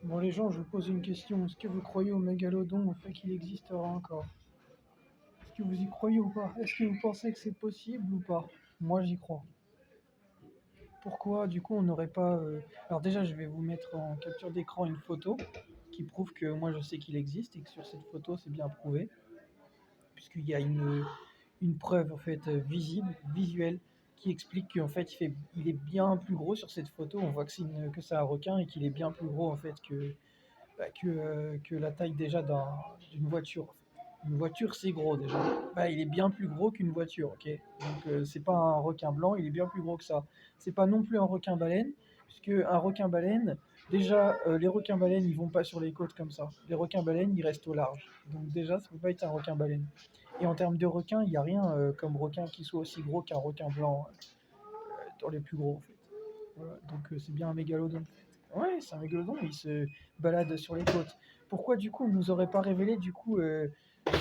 Bon, les gens, je vous pose une question. Est-ce que vous croyez au mégalodon, au fait qu'il existera encore? Est-ce que vous y croyez ou pas? Est-ce que vous pensez que c'est possible ou pas? Moi, j'y crois. Pourquoi, du coup, on n'aurait pas... Alors déjà, je vais vous mettre en capture d'écran une photo qui prouve que moi, je sais qu'il existe et que sur cette photo, c'est bien prouvé, puisqu'il y a une preuve, en fait, visible, visuelle, qui explique qu'en fait, il est bien plus gros sur cette photo. On voit que c'est un requin et qu'il est bien plus gros, en fait, que la taille déjà d'une voiture. Une voiture, c'est gros déjà. Bah, il est bien plus gros qu'une voiture, ok. Donc c'est pas un requin blanc, il est bien plus gros que ça. C'est pas non plus un requin baleine, puisque un requin baleine, déjà les requins baleines ils vont pas sur les côtes comme ça. Les requins baleines ils restent au large. Donc déjà ça peut pas être un requin baleine. Et en termes de requin, il n'y a rien comme requin qui soit aussi gros qu'un requin blanc dans les plus gros en fait. Voilà, donc c'est bien un mégalodon. Ouais, c'est un mégalodon, il se balade sur les côtes. Pourquoi du coup on nous aurait pas révélé du coup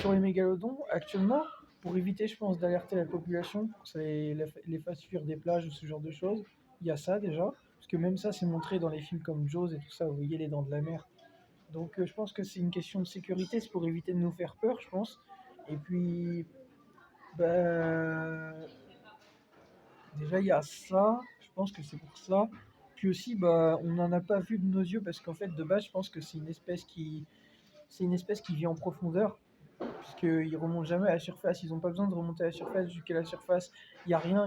sur les mégalodons actuellement pour éviter je pense d'alerter la population pour que ça les fasse fuir des plages ou ce genre de choses. Il y a ça déjà, parce que même ça c'est montré dans les films comme Jaws et tout ça, vous voyez les dents de la mer. Donc je pense que c'est une question de sécurité, c'est pour éviter de nous faire peur je pense. Et puis bah, déjà, il y a ça, je pense que c'est pour ça. Puis aussi, bah, on n'en a pas vu de nos yeux parce qu'en fait, de base, je pense que c'est une espèce qui vit en profondeur, puisqu'ils remontent jamais à la surface. Ils n'ont pas besoin de remonter à la surface, jusqu'à la surface, il n'y a rien,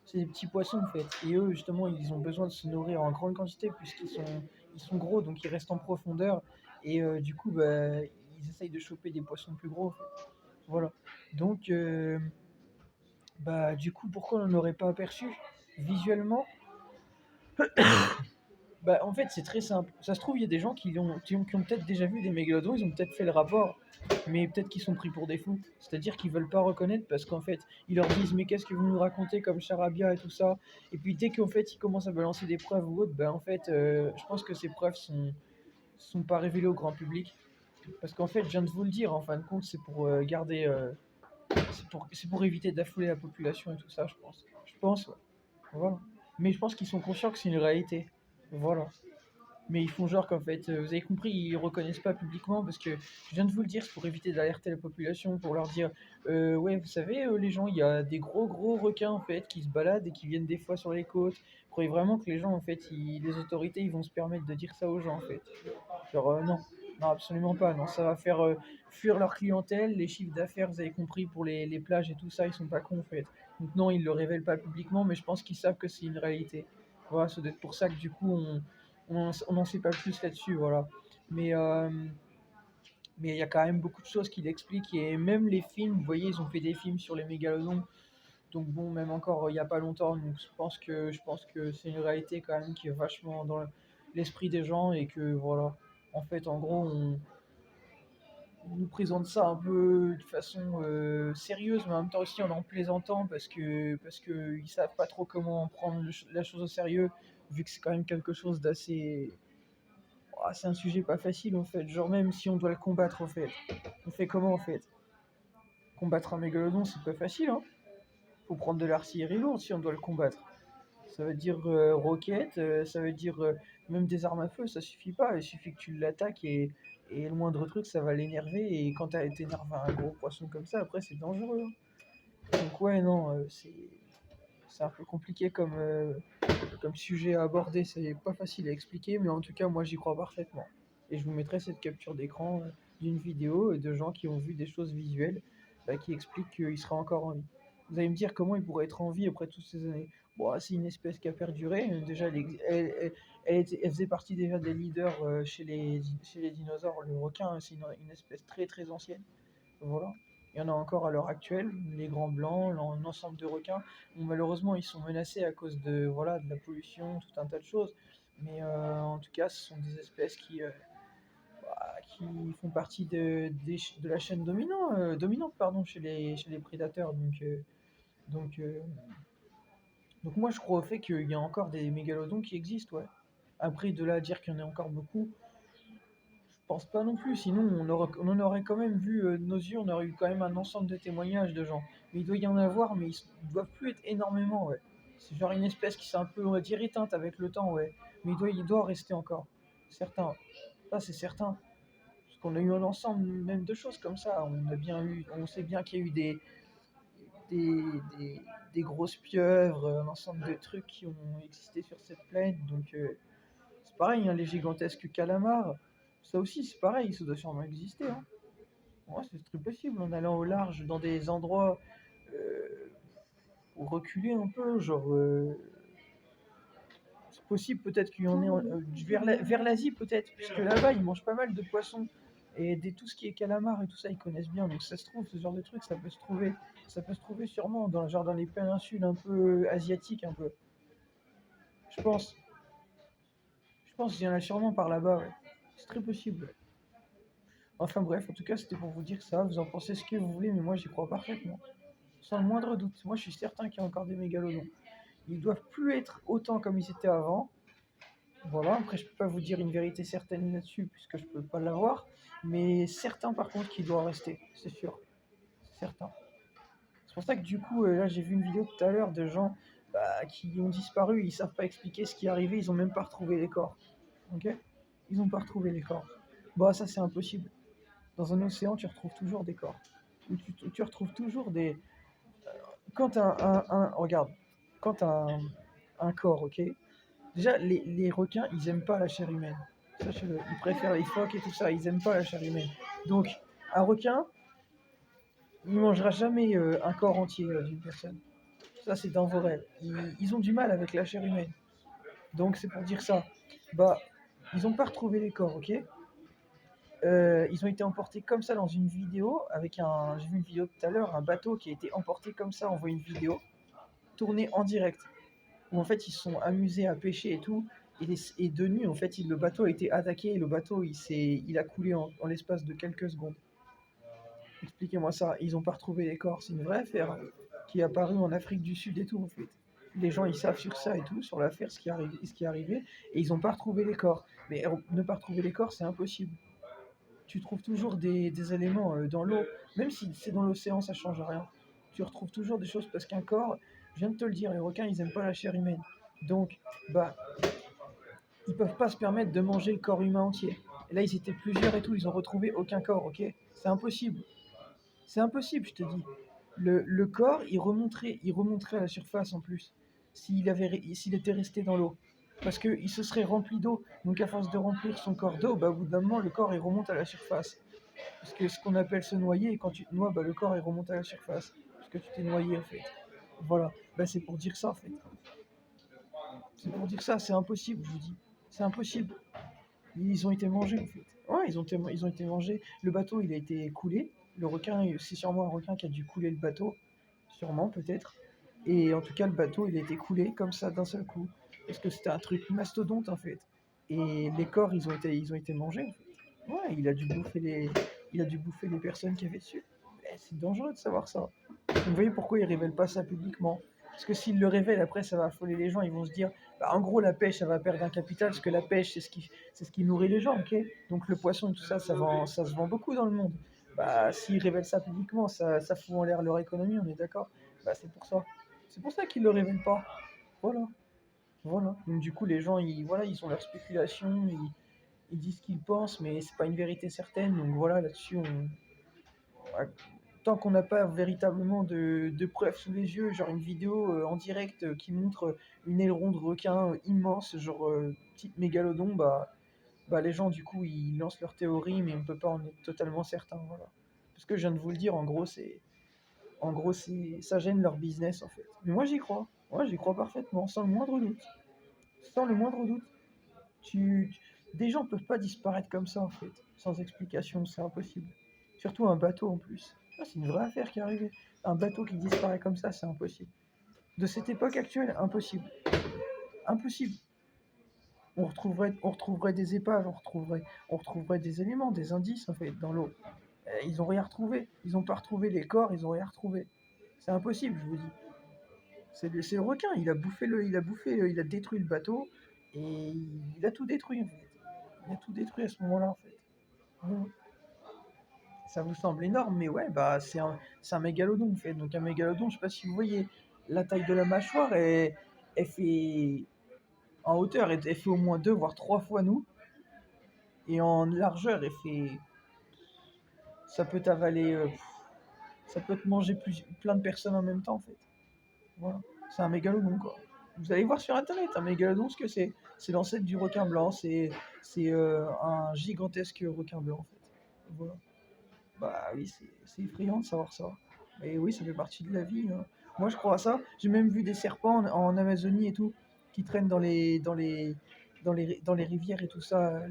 c'est des petits poissons en fait. Et eux, justement, ils ont besoin de se nourrir en grande quantité ils sont gros, donc ils restent en profondeur. Et du coup, bah, ils essayent de choper des poissons plus gros, en fait. Voilà. Donc, bah, du coup, pourquoi on n'aurait pas aperçu visuellement? Bah, en fait, c'est très simple. Ça se trouve, il y a des gens qui ont peut-être déjà vu des mégalodons, ils ont peut-être fait le rapport, mais peut-être qu'ils sont pris pour des fous. C'est-à-dire qu'ils veulent pas reconnaître parce qu'en fait, ils leur disent mais qu'est-ce que vous nous racontez comme charabia et tout ça. Et puis dès qu'en fait ils commencent à balancer des preuves ou autre, bah en fait, je pense que ces preuves sont pas révélées au grand public. Parce qu'en fait, je viens de vous le dire, en fin de compte, c'est pour garder, c'est pour éviter d'affouler la population et tout ça, je pense. Je pense, ouais. Voilà. Mais je pense qu'ils sont conscients que c'est une réalité. Voilà. Mais ils font genre qu'en fait, vous avez compris, ils reconnaissent pas publiquement parce que je viens de vous le dire, c'est pour éviter d'alerter la population, pour leur dire, ouais, vous savez, les gens, il y a des gros requins en fait qui se baladent et qui viennent des fois sur les côtes. Vous croyez vraiment que les gens, en fait, les autorités, ils vont se permettre de dire ça aux gens en fait? Genre, non, non, absolument pas. Non, ça va faire fuir leur clientèle, les chiffres d'affaires, vous avez compris, pour les plages et tout ça, ils sont pas cons en fait. Donc non, ils le révèlent pas publiquement, mais je pense qu'ils savent que c'est une réalité. Voilà, c'est peut-être pour ça que du coup, on n'en sait pas plus là-dessus, voilà. Mais mais il y a quand même beaucoup de choses qui l'expliquent et même les films, vous voyez, ils ont fait des films sur les mégalodons. Donc bon, même encore il n'y a pas longtemps, donc je pense que c'est une réalité quand même qui est vachement dans l'esprit des gens et que voilà. En fait, en gros, on nous présente ça un peu de façon sérieuse, mais en même temps aussi en plaisantant parce que ils savent pas trop comment prendre la chose au sérieux, vu que c'est quand même quelque chose d'assez. Ah, c'est un sujet pas facile en fait. Genre même si on doit le combattre en fait. On fait comment en fait? Combattre un mégalodon, c'est pas facile, hein. Faut prendre de l'artillerie lourde si on doit le combattre. Ça veut dire roquettes, ça veut dire même des armes à feu, ça suffit pas. Il suffit que tu l'attaques et le moindre truc, ça va l'énerver. Et quand tu énervé un gros poisson comme ça, après, c'est dangereux, hein. Donc, ouais, non, c'est un peu compliqué comme sujet à aborder. C'est pas facile à expliquer, mais en tout cas, moi, j'y crois parfaitement. Et je vous mettrai cette capture d'écran d'une vidéo de gens qui ont vu des choses visuelles bah, qui expliquent qu'il sera encore en vie. Vous allez me dire comment il pourrait être en vie après toutes ces années. Bon, c'est une espèce qui a perduré. Déjà, elle faisait partie déjà des leaders chez les dinosaures. Le requin, c'est une espèce très très ancienne. Voilà. Il y en a encore à l'heure actuelle, les grands blancs, l'ensemble de requins. Bon, malheureusement, ils sont menacés à cause de, voilà, de la pollution, tout un tas de choses. Mais en tout cas, ce sont des espèces qui font partie de la chaîne dominante pardon, chez les prédateurs. Donc, euh, donc moi, je crois au fait qu'il y a encore des mégalodons qui existent, ouais. Après, de là à dire qu'il y en a encore beaucoup, je pense pas non plus, sinon on en aurait quand même vu de nos yeux, on aurait eu quand même un ensemble de témoignages de gens. Mais il doit y en avoir, mais ils doivent plus être énormément, ouais. C'est genre une espèce qui s'est un peu, on va dire, éteinte avec le temps, ouais. Mais il doit rester encore. certain. Ça, c'est certain. Parce qu'on a eu un ensemble même de choses comme ça. On sait bien qu'il y a eu des, des, des grosses pieuvres, un ensemble de trucs qui ont existé sur cette planète. Donc, c'est pareil, hein, les gigantesques calamars, ça aussi, c'est pareil, ça doit sûrement exister. Hein. Ouais, c'est très possible en allant au large dans des endroits euh, reculés un peu, genre. C'est possible peut-être qu'il y en ait vers l'Asie peut-être, puisque là-bas ils mangent pas mal de poissons et tout ce qui est calamar et tout ça ils connaissent bien. Donc ça se trouve ce genre de truc ça peut se trouver sûrement dans genre dans les péninsules un peu asiatiques un peu. Je pense, je pense qu'il y en a sûrement par là-bas. Ouais. C'est très possible. Enfin bref, en tout cas c'était pour vous dire ça. Vous en pensez ce que vous voulez, mais moi j'y crois parfaitement, sans le moindre doute. Moi je suis certain qu'il y a encore des mégalodons. Ils doivent plus être autant comme ils étaient avant. Voilà, après je peux pas vous dire une vérité certaine là-dessus puisque je peux pas l'avoir, mais certain par contre qu'il doit rester, c'est sûr, c'est certain. C'est pour ça que du coup là j'ai vu une vidéo tout à l'heure de gens qui ont disparu, ils savent pas expliquer ce qui est arrivé, ils ont même pas retrouvé les corps. Ok. Ils ont pas retrouvé les corps. Bah ça c'est impossible. Dans un océan tu retrouves toujours des corps. Tu retrouves toujours des. Quand regarde, quand un corps, ok. Déjà, les requins, ils aiment pas la chair humaine. Sachez-le. Ils préfèrent les phoques et tout ça. Ils aiment pas la chair humaine. Donc, un requin, il mangera jamais un corps entier d'une personne. Ça, c'est dans vos rêves. Ils ont du mal avec la chair humaine. Donc, c'est pour dire ça. Bah, ils ont pas retrouvé les corps, ok. Ils ont été emportés comme ça dans une vidéo avec un. J'ai vu une vidéo tout à l'heure, un bateau qui a été emporté comme ça. On voit une vidéo tournée en direct. Où en fait ils se sont amusés à pêcher et tout. Et de nuit, en fait, le bateau a été attaqué et le bateau il a coulé en l'espace de quelques secondes. Expliquez-moi ça. Ils n'ont pas retrouvé les corps. C'est une vraie affaire hein, qui est apparue en Afrique du Sud et tout, en fait. Les gens ils savent sur ça et tout, sur l'affaire, ce qui est arrivé, et ils n'ont pas retrouvé les corps. Mais ne pas retrouver les corps, c'est impossible. Tu trouves toujours des éléments dans l'eau, même si c'est dans l'océan, ça change rien. Tu retrouves toujours des choses parce qu'un corps, je viens de te le dire, les requins ils aiment pas la chair humaine. Donc, bah, ils peuvent pas se permettre de manger le corps humain entier. Et là, ils étaient plusieurs et tout, ils ont retrouvé aucun corps, ok. C'est impossible. C'est impossible, je te dis. Le corps, il remonterait à la surface en plus, s'il était resté dans l'eau. Parce qu'il se serait rempli d'eau. Donc, à force de remplir son corps d'eau, bah, au bout d'un moment, le corps, il remonte à la surface. Parce que ce qu'on appelle se noyer, et quand tu te noies, bah, le corps, il remonte à la surface. Parce que tu t'es noyé, en fait. Voilà. Bah, c'est pour dire ça, en fait. C'est pour dire ça, c'est impossible, je vous dis. C'est impossible. Ils ont été mangés, en fait. Ouais, ils ont été mangés. Le bateau, il a été coulé. Le requin, c'est sûrement un requin qui a dû couler le bateau. Sûrement, peut-être. Et en tout cas, le bateau, il a été coulé comme ça d'un seul coup. Parce que c'était un truc mastodonte, en fait. Et les corps, ils ont été mangés, en fait. Ouais, il a dû bouffer les personnes qui avaient dessus. Eh, c'est dangereux de savoir ça. Vous voyez pourquoi ils révèlent pas ça publiquement. Parce que s'ils le révèlent, après, ça va affoler les gens. Ils vont se dire, bah, en gros, la pêche, ça va perdre un capital, parce que la pêche, c'est ce qui nourrit les gens, ok. Donc le poisson et tout ça, ça se vend beaucoup dans le monde. Bah, s'ils révèlent ça publiquement, ça fout en l'air leur économie, on est d'accord. Bah, c'est pour ça. C'est pour ça qu'ils le révèlent pas. Voilà. Voilà. Donc du coup, les gens, voilà, ils ont leur spéculation, ils disent ce qu'ils pensent, mais c'est pas une vérité certaine. Donc voilà, là-dessus, ouais, tant qu'on n'a pas véritablement de preuves sous les yeux, genre une vidéo en direct qui montre une aileron de requin immense, genre type mégalodon, bah les gens du coup ils lancent leur théorie, mais on ne peut pas en être totalement certain, voilà. Parce que je viens de vous le dire, ça gêne leur business en fait. Mais moi j'y crois, j'y crois parfaitement, sans le moindre doute, sans le moindre doute. Des gens peuvent pas disparaître comme ça en fait, sans explication, c'est impossible. Surtout un bateau en plus. Ah, c'est une vraie affaire qui est arrivée. Un bateau qui disparaît comme ça, c'est impossible. De cette époque actuelle, impossible. Impossible. On retrouverait des épaves, on retrouverait des éléments, des indices en fait dans l'eau. Ils ont rien retrouvé. Ils n'ont pas retrouvé les corps, ils ont rien retrouvé. C'est impossible, je vous dis. C'est le requin. Il a détruit le bateau et il a tout détruit en fait. Il a tout détruit à ce moment-là en fait. Mmh. Ça vous semble énorme, mais ouais, bah c'est un mégalodon en fait. Donc un mégalodon, je sais pas si vous voyez, la taille de la mâchoire, elle fait en hauteur, elle fait au moins deux voire trois fois nous. Et en largeur, ça peut t'avaler, ça peut te manger plein de personnes en même temps, en fait. Voilà. C'est un mégalodon, quoi. Vous allez voir sur internet, un mégalodon, ce que c'est. C'est l'ancêtre du requin blanc, c'est un gigantesque requin blanc, en fait. Voilà. Bah oui, c'est effrayant de savoir ça. Mais oui, ça fait partie de la vie, hein. Moi, je crois à ça. J'ai même vu des serpents en Amazonie et tout, qui traînent dans les rivières et tout ça.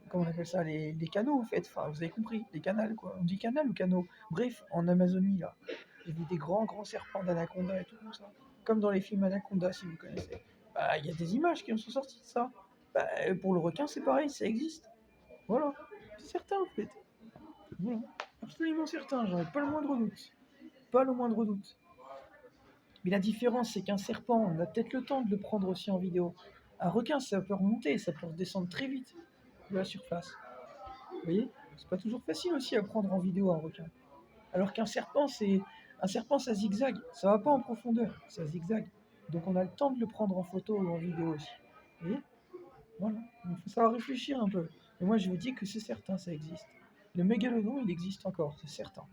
Comment on appelle ça? Les canaux, en fait. Enfin, vous avez compris, les canals, quoi. On dit canal ou canaux? Bref, en Amazonie, là. J'ai vu des grands, grands serpents d'anaconda et tout comme ça. Comme dans les films Anaconda, si vous connaissez. Bah, il y a des images qui en sont sorties de ça. Bah, pour le requin, c'est pareil, ça existe. Voilà. C'est certain, en fait. Voilà. Absolument certain, j'en ai pas le moindre doute. Pas le moindre doute. Mais la différence, c'est qu'un serpent, on a peut-être le temps de le prendre aussi en vidéo. Un requin, ça peut remonter, ça peut redescendre très vite de la surface. Vous voyez? C'est pas toujours facile aussi à prendre en vidéo un requin. Alors qu'un serpent, un serpent, ça zigzague. Ça va pas en profondeur, ça zigzague. Donc on a le temps de le prendre en photo ou en vidéo aussi. Vous voyez? Voilà. Il faut savoir réfléchir un peu. Et moi, je vous dis que c'est certain, ça existe. Le mégalodon, il existe encore, c'est certain.